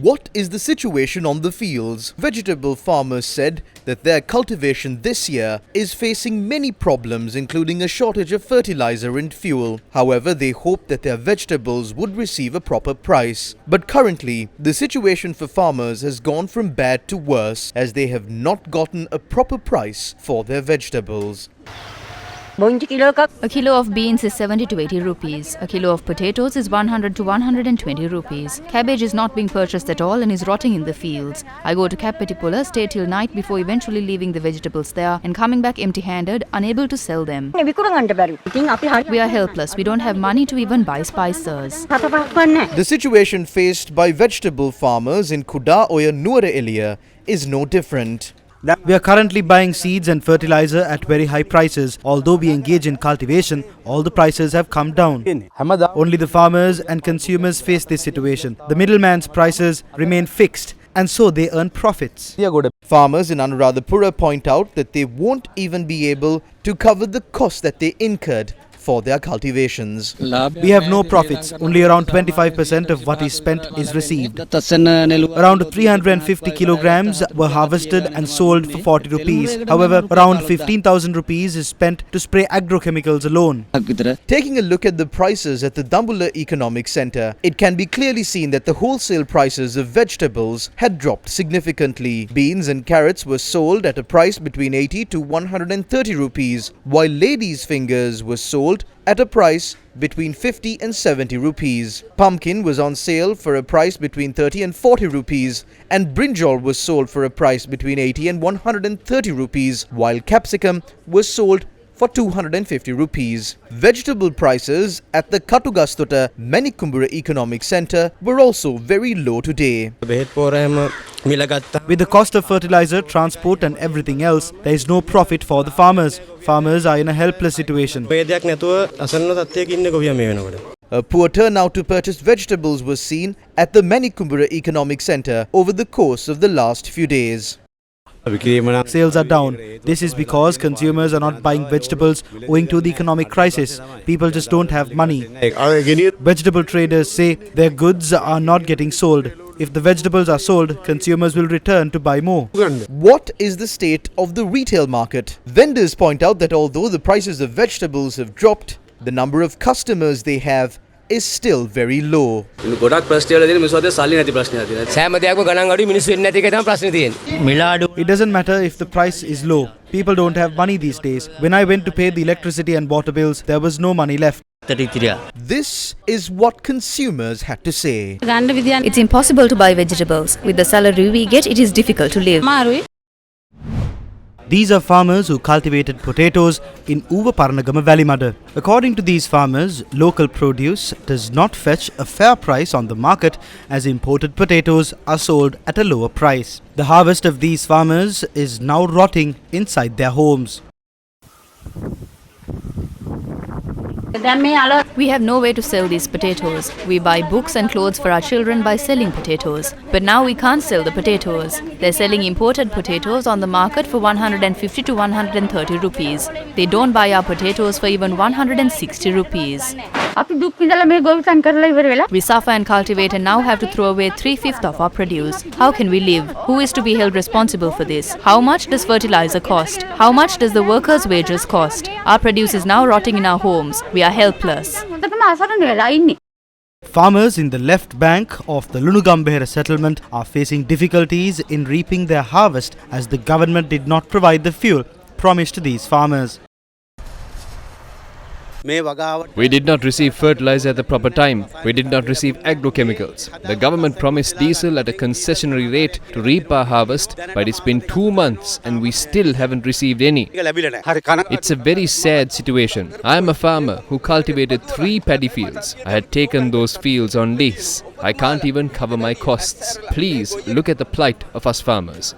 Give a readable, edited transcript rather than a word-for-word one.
What is the situation on the fields? Vegetable farmers said that their cultivation this year is facing many problems, including a shortage of fertilizer and fuel. However, they hope that their vegetables would receive a proper price. But currently, the situation for farmers has gone from bad to worse, as they have not gotten a proper price for their vegetables. A kilo of beans is 70 to 80 rupees. A kilo of potatoes is 100 to 120 rupees. Cabbage is not being purchased at all and is rotting in the fields. I go to Kappetipula, stay till night before eventually leaving the vegetables there and coming back empty-handed, unable to sell them. We are helpless. We don't have money to even buy spices. The situation faced by vegetable farmers in Kuda or Nuwara area is no different. We are currently buying seeds and fertilizer at very high prices. Although we engage in cultivation, all the prices have come down. Only the farmers and consumers face this situation. The middleman's prices remain fixed, and so they earn profits. Farmers in Anuradhapura point out that they won't even be able to cover the cost that they incurred for their cultivations. We have no profits. Only around 25% of what is spent is received. Around 350 kilograms were harvested and sold for 40 rupees. However, around 15,000 rupees is spent to spray agrochemicals alone. Taking a look at the prices at the Dambulla Economic Centre, it can be clearly seen that the wholesale prices of vegetables had dropped significantly. Beans and carrots were sold at a price between 80 to 130 rupees, while ladies' fingers were sold at a price between 50 and 70 rupees. Pumpkin was on sale for a price between 30 and 40 rupees, and brinjal was sold for a price between 80 and 130 rupees, while capsicum was sold for 250 rupees. Vegetable prices at the Katugastota Manikumbura Economic Centre were also very low today. With the cost of fertilizer, transport and everything else, there is no profit for the farmers. Farmers are in a helpless situation. A poor turnout to purchase vegetables was seen at the Manikumbura Economic Centre over the course of the last few days. Sales are down. This is because consumers are not buying vegetables owing to the economic crisis. People just don't have money. Vegetable traders say their goods are not getting sold. If the vegetables are sold, consumers will return to buy more. What is the state of the retail market? Vendors point out that although the prices of vegetables have dropped, the number of customers they have is still very low. It doesn't matter if the price is low. People don't have money these days. When I went to pay the electricity and water bills, there was no money left. This is what consumers had to say. It's impossible to buy vegetables. With the salary we get, it is difficult to live. These are farmers who cultivated potatoes in Uvaparanagama Valley Mada. According to these farmers, local produce does not fetch a fair price on the market, as imported potatoes are sold at a lower price. The harvest of these farmers is now rotting inside their homes. We have no way to sell these potatoes. We buy books and clothes for our children by selling potatoes. But now we can't sell the potatoes. They're selling imported potatoes on the market for 150 to 130 rupees. They don't buy our potatoes for even 160 rupees. We suffer and cultivate and now have to throw away 3/5 of our produce. How can we live? Who is to be held responsible for this? How much does fertilizer cost? How much does the workers' wages cost? Our produce is now rotting in our homes. We are helpless. Farmers in the left bank of the Lunugambehera settlement are facing difficulties in reaping their harvest, as the government did not provide the fuel promised to these farmers. We did not receive fertilizer at the proper time. We did not receive agrochemicals. The government promised diesel at a concessionary rate to reap our harvest, but it's been 2 months and we still haven't received any. It's a very sad situation. I am a farmer who cultivated 3 paddy fields. I had taken those fields on lease. I can't even cover my costs. Please look at the plight of us farmers.